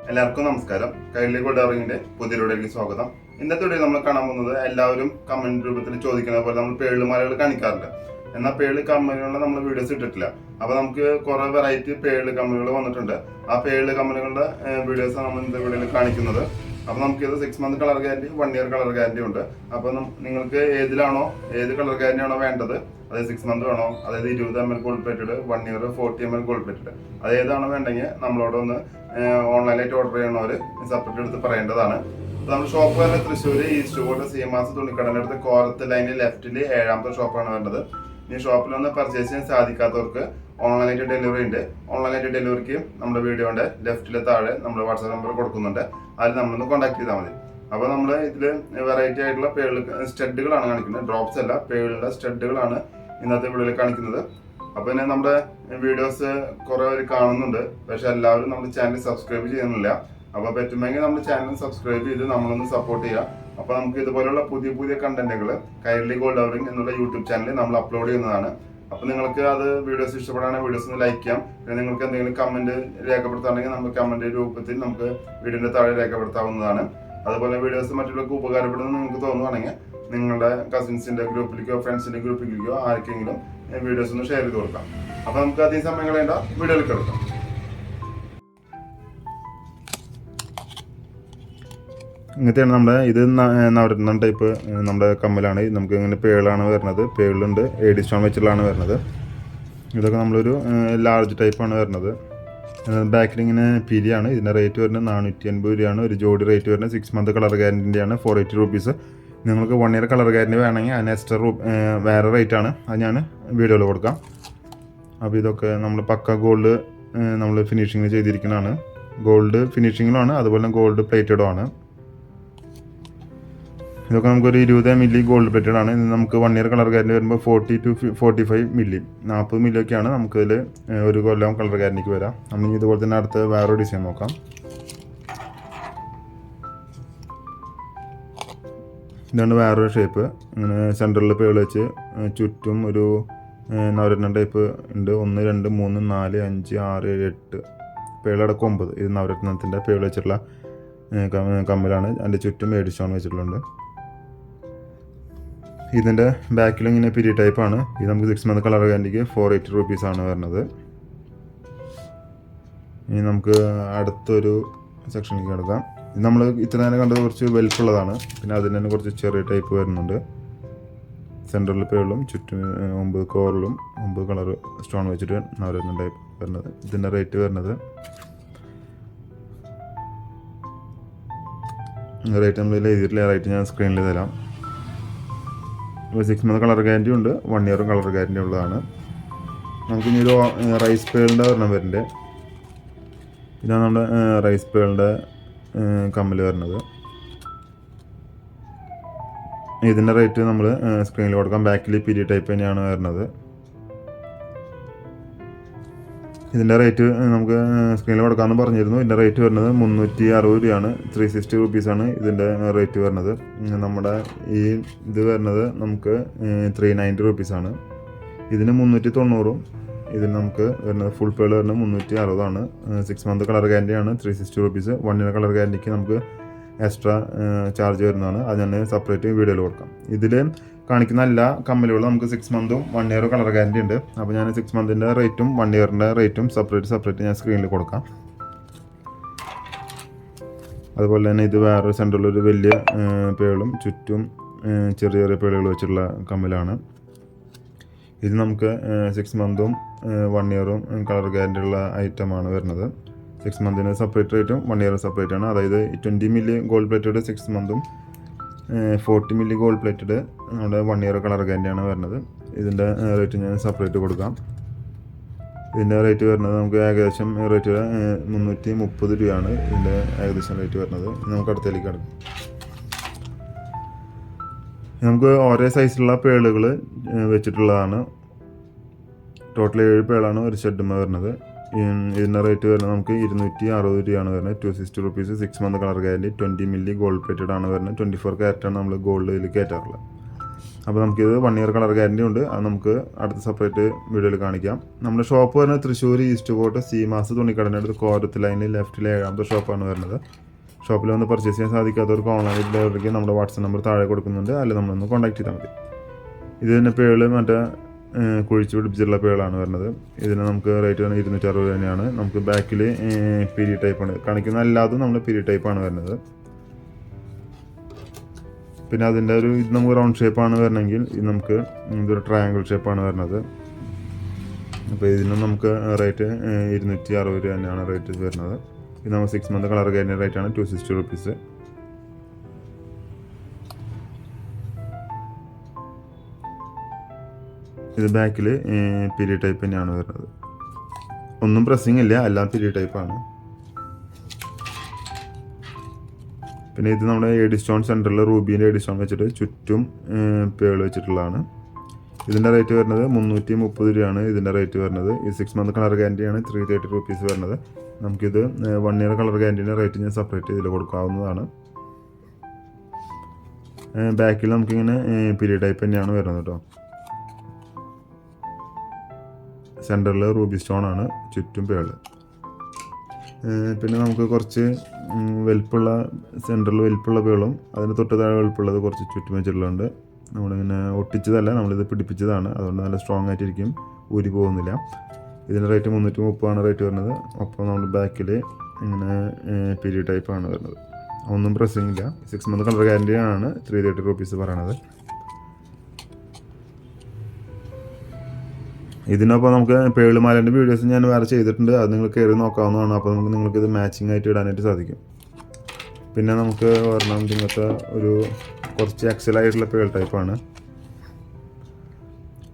എല്ലാവർക്കും നമസ്കാരം. കൈരളി ഗോൾഡ് കവറിങ്ങിന്റെ പുതിയ വീഡിയോയിലേക്ക് സ്വാഗതം. ഇന്നത്തെ വീഡിയോ നമ്മൾ കാണാൻ പോകുന്നത് എല്ലാവരും കമന്റ് രൂപത്തിൽ ചോദിക്കുന്ന പോലെ നമ്മൾ പേളുമാലകൾ കാണിക്കാറുണ്ട്. എന്നാൽ പേള് കമ്പനികളുടെ നമ്മൾ വീഡിയോസ് ഇട്ടിട്ടില്ല. അപ്പൊ നമുക്ക് കുറെ വെറൈറ്റി പേള് കമ്പനികൾ വന്നിട്ടുണ്ട്. ആ പേള് കമ്പനികളുടെ വീഡിയോസ് നമ്മൾ ഇന്നത്തെ വീഡിയോയിൽ കാണിക്കുന്നത്. അപ്പൊ നമുക്ക് ഇത് 6 month colour guarantee, 1 year colour guarantee ഉണ്ട്. അപ്പൊ നിങ്ങൾക്ക് ഏത് കളർ ഗ്യാരണ്ടി ആണോ വേണ്ടത്, അതായത് 6 മന്ത് വേണോ, അതായത് 20 ml gold plated, 1 year 40 ml gold plated, അത് ഏതാണോ വേണ്ടെങ്കിൽ നമ്മളോട് ഒന്ന് ഓൺലൈനായിട്ട് ഓർഡർ ചെയ്യണവര് സെപ്പറേറ്റ് എടുത്ത് പറയേണ്ടതാണ്. നമ്മൾ ഷോപ്പ് വരുന്നത് തൃശ്ശൂർ ഈസ്റ്റ് കോട്ട് CMS തുണിക്കടയുടെ അടുത്ത് കോറത്ത് ലൈനിൽ ലെഫ്റ്റിൽ 7ാമത്തെ ഷോപ്പാണ് വേണ്ടത്. ഈ ഷോപ്പിൽ ഒന്ന് പർച്ചേസ് ചെയ്യാൻ സാധിക്കാത്തവർക്ക് ഓൺലൈനായിട്ട് ഡെലിവറി ഉണ്ട്. ഓൺലൈനായിട്ട് ഡെലിവറിക്ക് നമ്മുടെ വീഡിയോയുടെ ലെഫ്റ്റിലെ താഴെ നമ്മുടെ വാട്സാപ്പ് നമ്പർ കൊടുക്കുന്നുണ്ട്. അതിൽ നമ്മളൊന്ന് കോൺടാക്ട് ചെയ്താൽ മതി. അപ്പോൾ നമ്മൾ ഇതിൽ വെറൈറ്റി ആയിട്ടുള്ള പേള് സ്റ്റഡുകളാണ് കാണിക്കുന്നത്, ഡ്രോപ്സ് അല്ല, പേളുടെ സ്റ്റഡുകളാണ് ഇന്നത്തെ വീഡിയോയിൽ കാണിക്കുന്നത്. അപ്പോൾ പിന്നെ നമ്മുടെ വീഡിയോസ് കുറേ പേര് കാണുന്നുണ്ട്, പക്ഷെ എല്ലാവരും നമ്മുടെ ചാനൽ സബ്സ്ക്രൈബ് ചെയ്യുന്നില്ല. അപ്പോൾ പറ്റുമെങ്കിൽ നമ്മുടെ ചാനൽ സബ്സ്ക്രൈബ് ചെയ്ത് നമ്മളൊന്ന് സപ്പോർട്ട് ചെയ്യുക. അപ്പോൾ നമുക്ക് ഇതുപോലുള്ള പുതിയ പുതിയ കണ്ടന്റുകൾ കൈരളി ഗോൾഡ് കവറിംഗ് എന്നുള്ള യൂട്യൂബ് ചാനലിൽ നമ്മൾ അപ്ലോഡ് ചെയ്യുന്നതാണ്. അപ്പോൾ നിങ്ങൾക്ക് അത് വീഡിയോസ് ഇഷ്ടപ്പെടുകയാണെങ്കിൽ വീഡിയോസ് ഒന്ന് ലൈക്ക് ചെയ്യാം. പിന്നെ നിങ്ങൾക്ക് എന്തെങ്കിലും കമന്റ് രേഖപ്പെടുത്തുകയാണെങ്കിൽ നമുക്ക് കമന്റ് രൂപത്തിൽ നമുക്ക് വീഡിയോന്റെ താഴെ രേഖപ്പെടുത്താവുന്നതാണ്. അതുപോലെ വീഡിയോസ് മറ്റുള്ളവർക്ക് ഉപകാരപ്പെടുന്ന നിങ്ങൾക്ക് തോന്നുകയാണെങ്കിൽ നിങ്ങളുടെ കസിൻസിന്റെ ഗ്രൂപ്പിലേക്കോ ഫ്രണ്ട്സിന്റെ ഗ്രൂപ്പിലേക്കോ ആർക്കെങ്കിലും വീഡിയോസ് ഒന്ന് ഷെയർ ചെയ്ത് കൊടുക്കാം. അപ്പോൾ നമുക്ക് അധികം സമയം കളയേണ്ട, വീഡിയോയിലേക്ക് എടുക്കാം. ഇങ്ങനത്തെയാണ് നമ്മുടെ ഇത് നവരത്നം ടൈപ്പ് നമ്മുടെ കമ്മലാണ്. നമുക്ക് ഇങ്ങനെ പേളാണ് വരുന്നത്, പേളുണ്ട്, AD സ്റ്റോൺ വെച്ചിട്ടാണ് വരുന്നത്. ഇതൊക്കെ നമ്മളൊരു ലാർജ് ടൈപ്പാണ് വരുന്നത്. ബാക്കിൽ ഇങ്ങനെ പിരിയാണ്. ഇതിൻ്റെ റേറ്റ് വരുന്നത് 480 രൂപയാണ്. ഒരു ജോഡി റേറ്റ് വരുന്നത് 6 മന്ത് കളർ ഗ്യാരൻറ്റിയാണ് 480 റുപ്പീസ്. നിങ്ങൾക്ക് 1 ഇയർ കളർ ഗ്യാരൻറ്റി വേണമെങ്കിൽ അതിന് എക്സ്ട്രാ വേറെ റേറ്റാണ്, അത് ഞാൻ വീഡിയോയിൽ കൊടുക്കാം. അപ്പോൾ ഇതൊക്കെ നമ്മൾ പക്ക ഗോൾഡ് നമ്മൾ ഫിനിഷിങ് ചെയ്തിരിക്കുന്നതാണ്. ഗോൾഡ് ഫിനിഷിങ്ങിലാണ്, അതുപോലെ ഗോൾഡ് പ്ലേറ്റഡും ആണ്. ഇതൊക്കെ നമുക്കൊരു 20 മില്ലി ഗോൾഡ് പ്ലേറ്റഡ് ആണ്. ഇത് നമുക്ക് 1 ഇയർ കളർ ഗ്യാരൻറ്റി വരുമ്പോൾ 40 to 45 മില്ലി, 40 മില്ലിയൊക്കെയാണ് നമുക്കിതിൽ ഒരു കൊല്ലം കളർ ഗ്യാരൻറ്റിക്ക് വരാം. നമ്മൾ ഇതുപോലെ തന്നെ അടുത്ത് വേറെ ഡിസൈൻ നോക്കാം. ഇതാണ് വേറൊരു ഷേപ്പ്. ഇങ്ങനെ സെൻറ്ററിൽ പേള് വെച്ച് ചുറ്റും ഒരു നവരത്നം ടൈപ്പ് ഉണ്ട്. 1 2 3 4 5 6 7 8 പേളടക്കം 9. ഇത് നവരത്നത്തിൻ്റെ പേള് വെച്ചിട്ടുള്ള കമ്മലാണ്. അതിൻ്റെ ചുറ്റും AD സ്റ്റോൺ വെച്ചിട്ടുള്ളത്. ഇതിൻ്റെ ബാക്കിലും ഇങ്ങനെ പിരി ടൈപ്പാണ്. ഇത് നമുക്ക് 6 മന്ത് കളർ ഗ്യാരൻറ്റിക്ക് 480 റുപ്പീസാണ് വരുന്നത്. ഇനി നമുക്ക് അടുത്തൊരു സെക്ഷനിലേക്ക് കിടക്കാം. ഇത് നമ്മൾ ഇത്ര നേരം കണ്ടത് കുറച്ച് വലുപ്പമുള്ളതാണ്. പിന്നെ അതിന് തന്നെ കുറച്ച് ചെറിയ ടൈപ്പ് വരുന്നുണ്ട്. സെൻറ്ററിൽ പേളും ചുറ്റും 9 കോറിലും 9 കളർ സ്റ്റോൺ വെച്ചിട്ട് നവരത്നം ടൈപ്പ് വരുന്നത്. ഇതിൻ്റെ റേറ്റ് വരുന്നത് നമ്മൾ എഴുതിയിട്ടില്ല, റേറ്റ് ഞാൻ സ്ക്രീനിൽ തരാം. 6 മന്ത് കളർ ഗ്യാരൻറ്റി ഉണ്ട്, 1 ഇയറും കളർ ഗ്യാരൻറ്റി ഉള്ളതാണ്. നമുക്കിനി ഒരു റൈസ് പേളിൻ്റെ ഒരെണ്ണം വരുന്നുണ്ട്. ഇതാണ് നമ്മുടെ റൈസ് പേളിൻ്റെ കമ്മൽ വരുന്നത്. ഇതിൻ്റെ റേറ്റ് നമ്മൾ സ്ക്രീനിൽ കൊടുക്കാം. ബാക്കിൽ പിരി ടൈപ്പ് തന്നെയാണ് വരുന്നത്. ഇതിൻ്റെ റേറ്റ് നമുക്ക് സ്ക്രീനിൽ കൊടുക്കാമെന്ന് പറഞ്ഞിരുന്നു. ഇതിൻ്റെ റേറ്റ് വരുന്നത് 360 രൂപയാണ്, 360 റുപ്പീസാണ് ഇതിൻ്റെ റേറ്റ് വരുന്നത്. നമ്മുടെ ഈ ഇത് വരുന്നത് നമുക്ക് 390 റുപ്പീസാണ്. ഇതിന് 390ഉം ഇതിന് നമുക്ക് വരുന്നത് ഫുൾ പേൾ വരുന്നത് 360ആണ്. 6 മന്ത് കളർ ഗ്യാരൻറ്റിയാണ്, 360 റുപ്പീസ്. 1 ഇയർ കളർ ഗ്യാരൻറ്റിക്ക് നമുക്ക് എക്സ്ട്രാ ചാർജ് വരുന്നതാണ്, അത് ഞാൻ സെപ്പറേറ്റ് വീഡിയോയിൽ കൊടുക്കാം. ഇതിൽ കാണിക്കുന്ന എല്ലാ കമ്മലുകളും നമുക്ക് 6 മന്തും 1 ഇയർ കളർ ഗ്യാരൻറ്റി ഉണ്ട്. അപ്പോൾ ഞാൻ 6 മന്തിൻ്റെ റേറ്റും 1 ഇയറിൻ്റെ റേറ്റും സെപ്പറേറ്റ് ഞാൻ സ്ക്രീനിൽ കൊടുക്കാം. അതുപോലെ തന്നെ ഇത് വേറൊരു സെൻറ്ററിലൊരു വലിയ പേളും ചുറ്റും ചെറിയ ചെറിയ പേളുകൾ വെച്ചിട്ടുള്ള കമ്മലാണ്. ഇത് നമുക്ക് 6 മന്തും 1 ഇയറും കളർ ഗ്യാരൻറ്റി ഉള്ള ഐറ്റമാണ് വരുന്നത്. 6 മന്തിന് സെപ്പറേറ്റ് റേറ്റും 1 ഇയർ സെപ്പറേറ്റ് ആണ്. അതായത് 20 milli gold plated 6 മന്തും 40 milli gold plated നമ്മുടെ 1 ഇയർ കളർ ഗ്യാരൻറ്റിയാണ് വരുന്നത്. ഇതിൻ്റെ റേറ്റ് ഞാൻ സെപ്പറേറ്റ് കൊടുക്കാം. ഇതിൻ്റെ റേറ്റ് വരുന്നത് നമുക്ക് ഏകദേശം റേറ്റ് 330 രൂപയാണ് ഇതിൻ്റെ ഏകദേശം റേറ്റ് വരുന്നത്. നമുക്ക് അടുത്തേക്ക് കിടക്കും. നമുക്ക് ഓരോ സൈസിലുള്ള പേളുകൾ വെച്ചിട്ടുള്ളതാണ്. ടോട്ടൽ 7 പേളാണ് ഒരു ഷെഡുമ്മ വരുന്നത്. ഇതിൻ്റെ റേറ്റ് വരുന്നത് നമുക്ക് 260 രൂപയാണ് വരുന്നത്. 260 rupees. 6 month colour guarantee, 20 milli gold plated ആണ് വരുന്നത്. 24 ക്യാരറ്റാണ് നമ്മൾ ഗോൾഡ് ഇതിൽ കയറ്റാറുള്ളത്. അപ്പോൾ നമുക്കിത് 1 ഇയർ കളർ ഗ്യാരണ്ടി ഉണ്ട്. അത് നമുക്ക് അടുത്ത സെപ്പറേറ്റ് വീഡിയോയിൽ കാണിക്കാം. നമ്മുടെ ഷോപ്പ് വരുന്നത് തൃശ്ശൂർ ഈസ്റ്റ് ഫോർട്ട് സീമാസ് തുണിക്കടൻ്റെ അടുത്ത് കോരത്ത് ലൈനിൽ ലെഫ്റ്റിലെ 7ാമത്തെ ഷോപ്പാണ് വരുന്നത്. ഷോപ്പിൽ വന്ന് പർച്ചേസ് ചെയ്യാൻ സാധിക്കാത്തവർക്ക് ഓൺലൈൻ ഡെലിവറിക്ക് നമ്മുടെ വാട്സപ്പ് നമ്പർ താഴെ കൊടുക്കുന്നുണ്ട്. അതിൽ നമ്മളൊന്ന് കോൺടാക്ട് ചെയ്താൽ മതി. ഇത് തന്നെ പേള് മറ്റേ കുഴിച്ച് പിടിപ്പിച്ചിട്ടുള്ള പേളാണ് വരുന്നത്. ഇതിന് നമുക്ക് റേറ്റ് വരുന്നത് 260 തന്നെയാണ്. നമുക്ക് ബാക്കിൽ പിരി ടൈപ്പാണ് കാണിക്കുന്ന, എല്ലാതും നമ്മൾ പിരി ടൈപ്പാണ് വരുന്നത്. പിന്നെ അതിൻ്റെ ഒരു ഇത് നമുക്ക് റൗണ്ട് ഷേപ്പാണ് വരണമെങ്കിൽ ഇത് നമുക്ക് ഇതൊരു ട്രയാങ്കിൾ ഷേപ്പാണ് വരുന്നത്. അപ്പോൾ ഇതിന് നമുക്ക് റേറ്റ് 260 തന്നെയാണ് റേറ്റ് വരുന്നത്. ഇത് നമുക്ക് 6 മന്ത് കളർ ഗ്യാരണ്ടി റേറ്റാണ് 260 റുപ്പീസ്. ഇത് ബാക്കിൽ പിരി ടൈപ്പ് തന്നെയാണ് വരുന്നത്. ഒന്നും പ്രസ്സിങ് ഇല്ല, എല്ലാം പിരി ടൈപ്പാണ്. പിന്നെ ഇത് നമ്മുടെ എഡി സ്റ്റോൺ സെൻറ്ററിൽ റൂബീൻ്റെ എഡി സ്റ്റോൺ വെച്ചിട്ട് ചുറ്റും പേൾ വെച്ചിട്ടുള്ളതാണ്. ഇതിൻ്റെ റേറ്റ് വരുന്നത് 330 രൂപയാണ് ഇതിൻ്റെ റേറ്റ് വരുന്നത്. ഈ 6 മന്ത് കളർ ഗ്യാരണ്ടിയാണ് 330 റുപ്പീസ് വരുന്നത്. നമുക്കിത് 1 ഇയർ കളർ ഗ്യാരണ്ടീൻ്റെ റേറ്റ് ഞാൻ സെപ്പറേറ്റ് ഇതിൽ കൊടുക്കാവുന്നതാണ്. ബാക്കിൽ നമുക്കിങ്ങനെ പിരി ടൈപ്പ് തന്നെയാണ് വരുന്നത് കേട്ടോ. സെൻറ്ററിൽ റൂബി സ്റ്റോണാണ്, ചുറ്റും പേള്. പിന്നെ നമുക്ക് കുറച്ച് വലിപ്പുള്ള സെൻറ്ററിൽ വലിപ്പുള്ള പേളും അതിന് തൊട്ട് താഴെ വലിപ്പുള്ളത് കുറച്ച് ചുറ്റും വെച്ചിട്ടുള്ളത്. നമ്മളിങ്ങനെ ഒട്ടിച്ചതല്ല, നമ്മളിത് പിടിപ്പിച്ചതാണ്. അതുകൊണ്ട് നല്ല സ്ട്രോങ് ആയിട്ടിരിക്കും, ഊരി പോകുന്നില്ല. ഇതിൻ്റെ റേറ്റ് 330 റേറ്റ് വരുന്നത്. ഒപ്പം നമ്മൾ ബാക്കിൽ ഇങ്ങനെ പിരി ടൈപ്പാണ് വരുന്നത്. ഒന്നും പ്രസ്സിങ് ഇല്ല. 6 മന്ത് കളർ ഗ്യാരണ്ടിയാണ് 330 റുപ്പീസ് പറയണത്. ഇതിനൊപ്പം നമുക്ക് പേളുമാലേൻ്റെ വീഡിയോസ് ഞാൻ വേറെ ചെയ്തിട്ടുണ്ട്, അത് നിങ്ങൾ കയറി നോക്കാവുന്നതാണ്. അപ്പോൾ നിങ്ങൾക്കിത് മാച്ചിങ് ആയിട്ട് ഇടാനായിട്ട് സാധിക്കും. പിന്നെ നമുക്ക് പറഞ്ഞാൽ ഇങ്ങനത്തെ ഒരു കുറച്ച് എക്സലായിട്ടുള്ള പേൾ ടൈപ്പാണ്.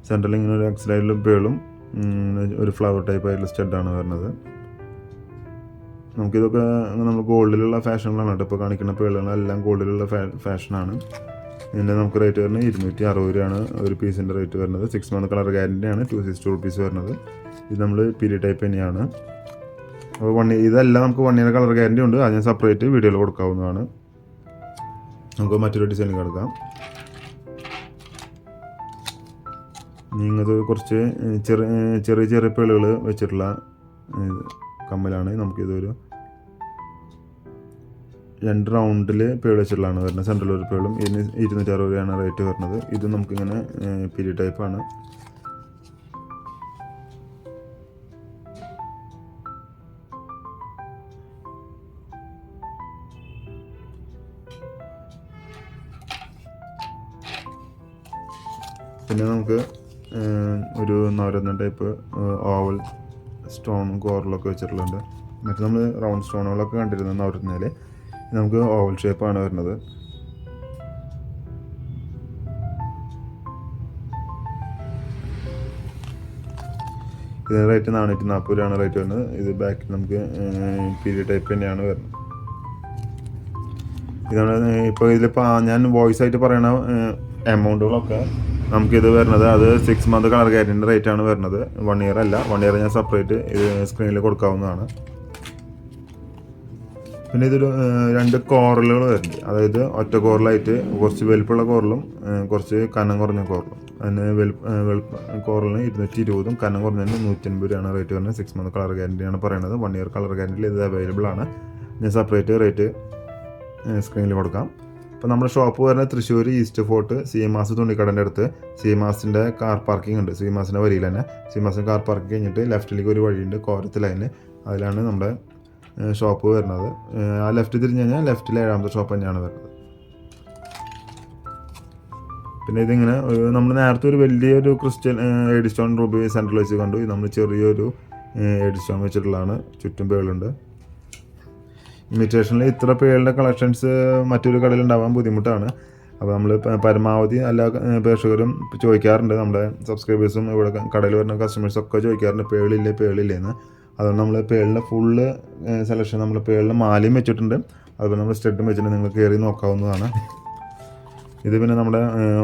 സെൻറ്ററിൽ ഇങ്ങനെ ഒരു എക്സലായിട്ടുള്ള പേളും ഒരു ഫ്ലവർ ടൈപ്പ് ആയിട്ടുള്ള സ്റ്റഡാണ് വരുന്നത്. നമുക്കിതൊക്കെ നമ്മൾ ഗോൾഡിലുള്ള ഫാഷനുകളാണ് കേട്ടോ. ഇപ്പോൾ കാണിക്കുന്ന പേളുകളെല്ലാം ഗോൾഡിലുള്ള ഫാഷനാണ്. ഇതിൻ്റെ നമുക്ക് റേറ്റ് വരുന്നത് 260 രൂപയാണ് ഒരു പീസിൻ്റെ റേറ്റ് വരുന്നത്. 6 മന്ത് കളർ ഗ്യാരണ്ടിയാണ് 260 റുപ്പീസ് വരുന്നത്. ഇത് നമ്മൾ പിരി ടൈപ്പ് തന്നെയാണ്. അപ്പോൾ ഇതെല്ലാം നമുക്ക് 1 ഇയർ കളർ ഗ്യാരണ്ടി ഉണ്ട്. അത് ഞാൻ സെപ്പറേറ്റ് വീഡിയോയിൽ കൊടുക്കാവുന്നതാണ്. നമുക്ക് മറ്റൊരു ഡിസൈനിൽ കിടക്കാം. നിങ്ങൾക്ക് കുറച്ച് ചെറിയ ചെറിയ പേളുകൾ വെച്ചിട്ടുള്ള കമ്മലാണ്. നമുക്കിതൊരു 2 റൗണ്ടിൽ പേൾ വെച്ചിട്ടുള്ളതാണ് വരുന്നത്. സെൻട്രൽ ഒരു പേളും. ഇതിന് 260 രൂപയാണ് റേറ്റ് വരുന്നത്. ഇത് നമുക്കിങ്ങനെ പിരി ടൈപ്പാണ്. പിന്നെ നമുക്ക് ഒരു നവരത്ന ടൈപ്പ് ഓവൽ സ്റ്റോണും കോറലൊക്കെ വെച്ചിട്ടുള്ളത്. മറ്റേ നമ്മൾ റൗണ്ട് സ്റ്റോണുകളൊക്കെ കണ്ടിരുന്നത് നവരത്നയിൽ. നമുക്ക് ഓവൽ ഷേപ്പാണ് വരുന്നത്. ഇതിന് റേറ്റ് 440 രൂപയാണ് റേറ്റ് വരുന്നത്. ഇത് ബാക്കിൽ നമുക്ക് പിരി ടൈപ്പ് തന്നെയാണ് വരുന്നത്. ഇതാണ് ഇപ്പോൾ ഇതിലിപ്പോൾ ഞാൻ വോയിസ് ആയിട്ട് പറയുന്ന എമൗണ്ടുകളൊക്കെ നമുക്കിത് വരുന്നത് അത് 6 മന്ത് കളർ ഗ്യാരണ്ടിൻ്റെ റേറ്റാണ് വരുന്നത്. 1 ഇയർ അല്ല. 1 ഇയർ ഞാൻ സെപ്പറേറ്റ് ഇത് സ്ക്രീനിൽ കൊടുക്കാവുന്നതാണ്. പിന്നെ ഇതൊരു 2 കോറലുകൾ വരുന്നുണ്ട്. അതായത് ഒറ്റ കോറലായിട്ട് കുറച്ച് വലുപ്പമുള്ള കോറലും കുറച്ച് കനം കുറഞ്ഞ കോറലും. അതിന് കോറലിന് 220 കനം കുറഞ്ഞതിന് 180 രൂപയാണ് റേറ്റ് വരുന്നത്. 6 മന്ത് കളർ ഗ്യാരണ്ടിയാണ് പറയുന്നത്. 1 ഇയർ കളർ ഗ്യാരണ്ടിയിൽ ഇത് അവൈലബിൾ ആണ്. ഞാൻ സെപ്പറേറ്റ് റേറ്റ് സ്ക്രീനിൽ കൊടുക്കാം. അപ്പോൾ നമ്മുടെ ഷോപ്പ് വരുന്നത് തൃശ്ശൂർ ഈസ്റ്റ് ഫോർട്ട് സീമാസ് തുണിക്കടൻ്റെ അടുത്ത്. സീമാസിൻ്റെ കാർ പാർക്കിംഗ് ഉണ്ട്. സീമാസിൻ്റെ വരിയിൽ തന്നെ സീമാസിൻ്റെ കാർ പാർക്കിംഗ് കഴിഞ്ഞിട്ട് ലെഫ്റ്റിലേക്ക് ഒരു വഴിയുണ്ട്, കോരത്ത് ലൈന്. അതിലാണ് നമ്മുടെ ഷോപ്പ് വരുന്നത്. ആ ലെഫ്റ്റ് തിരിഞ്ഞ് കഴിഞ്ഞാൽ ലെഫ്റ്റിൽ 7ാമത്തെ ഷോപ്പ് തന്നെയാണ് വരുന്നത്. പിന്നെ ഇതിങ്ങനെ നമ്മൾ നേരത്തെ ഒരു വലിയൊരു ക്രിസ്റ്റൽ എഡി സ്റ്റോൺ റൂബി സെൻറ്ററിൽ വെച്ച് കണ്ടു. ഇത് നമ്മൾ ചെറിയൊരു എഡി സ്റ്റോൺ വെച്ചിട്ടുള്ളതാണ്. ചുറ്റും പേളുണ്ട്. ഇമിറ്റേഷനിൽ ഇത്ര പേളിൻ്റെ കളക്ഷൻസ് മറ്റൊരു കടയിൽ ഉണ്ടാവാൻ ബുദ്ധിമുട്ടാണ്. അപ്പോൾ നമ്മൾ പരമാവധി എല്ലാ പ്രേക്ഷകരും ചോദിക്കാറുണ്ട്. നമ്മുടെ സബ്സ്ക്രൈബേഴ്സും ഇവിടെ കടയിൽ വരുന്ന കസ്റ്റമേഴ്സൊക്കെ ചോദിക്കാറുണ്ട് പേളില്ലേന്ന്. അതുകൊണ്ട് നമ്മൾ പേളിൻ്റെ ഫുള്ള് സെലക്ഷൻ നമ്മൾ പേളിൻ്റെ മാലയും വെച്ചിട്ടുണ്ട്. അതുപോലെ നമ്മൾ സ്റ്റഡും വെച്ചിട്ടുണ്ട്. നിങ്ങൾ കയറി നോക്കാവുന്നതാണ്. ഇത് പിന്നെ നമ്മുടെ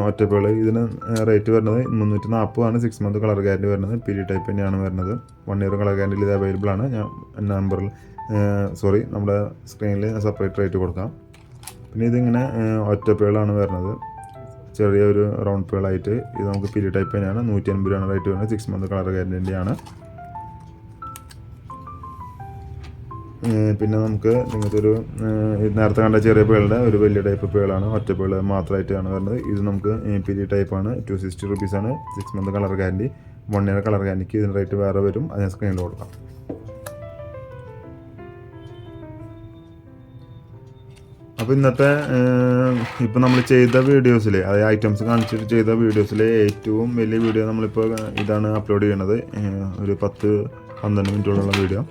ഒറ്റപ്പേള്. ഇതിന് റേറ്റ് വരുന്നത് 340 6 മന്ത് കളർ ഗ്യാരണ്ടി വരുന്നത്. പിരി ടൈപ്പ് തന്നെയാണ് വരുന്നത്. 1 ഇയർ കളർ ഗ്യാരണ്ടിയിൽ ഇത് അവൈലബിൾ ആണ്. ഞാൻ നമ്പറിൽ നമ്മുടെ സ്ക്രീനിൽ സെപ്പറേറ്റ് റേറ്റ് കൊടുക്കാം. പിന്നെ ഇതിങ്ങനെ ഒറ്റപ്പേളാണ് വരുന്നത്. ചെറിയൊരു റൗണ്ട് പേളായിട്ട്. ഇത് നമുക്ക് പിരി ടൈപ്പ് തന്നെയാണ്. 150 രൂപയാണ് റേറ്റ് വരുന്നത്. 6 മന്ത് കളർ ഗ്യാരണ്ടിയാണ്. പിന്നെ നമുക്ക് ഇങ്ങനത്തെ ഒരു നേരത്തെ കണ്ട ചെറിയ പേളുടെ ഒരു വലിയ ടൈപ്പ് പേളാണ്. ഒറ്റ പേള് മാത്രമായിട്ടാണ് വരുന്നത്. ഇത് നമുക്ക് പിരി ടൈപ്പാണ്. 260 റുപ്പീസാണ്. 6 month colour guarantee. 1 year colour ഗ്യാരണ്ടിക്ക് ഇതിന് റേറ്റ് വേറെ വരും. അത് ഞാൻ സ്ക്രീനിൽ കൊടുക്കാം. അപ്പോൾ ഇന്നത്തെ ഇപ്പോൾ നമ്മൾ ചെയ്ത വീഡിയോസിൽ, അതായത് ഐറ്റംസ് കാണിച്ചിട്ട് ചെയ്ത വീഡിയോസിലെ ഏറ്റവും വലിയ വീഡിയോ നമ്മളിപ്പോൾ ഇതാണ് അപ്ലോഡ് ചെയ്യണത്. ഒരു 10-12 മിനിറ്റോളമുള്ള വീഡിയോ.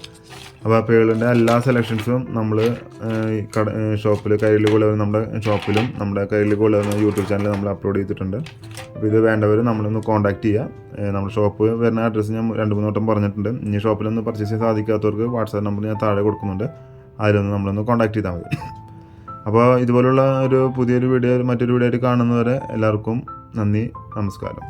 അപ്പോൾ ആ പേളിൻ്റെ എല്ലാ സെലക്ഷൻസും നമ്മൾ ഷോപ്പിൽ കയ്യിൽ കൊള്ളുന്ന നമ്മുടെ ഷോപ്പിലും നമ്മുടെ കയ്യിൽ കൊള്ളുന്ന യൂട്യൂബ് ചാനലിൽ നമ്മൾ അപ്ലോഡ് ചെയ്തിട്ടുണ്ട്. അപ്പോൾ ഇത് വേണ്ടവർ നമ്മളൊന്ന് കോൺടാക്ട് ചെയ്യുക. നമ്മുടെ ഷോപ്പ് വരുന്ന അഡ്രസ്സ് ഞാൻ 2-3 വട്ടം പറഞ്ഞിട്ടുണ്ട്. ഇനി ഷോപ്പിലൊന്ന് പർച്ചേസ് ചെയ്യാൻ സാധിക്കാത്തവർക്ക് വാട്സാപ്പ് നമ്പർ ഞാൻ താഴെ കൊടുക്കുന്നുണ്ട്. അതിലൊന്ന് നമ്മളൊന്ന് കോൺടാക്ട് ചെയ്താൽ മതി. അപ്പോൾ ഇതുപോലുള്ള പുതിയൊരു വീഡിയോ മറ്റൊരു വീഡിയോ ആയിട്ട് കാണുന്നവരെ എല്ലാവർക്കും നന്ദി, നമസ്കാരം.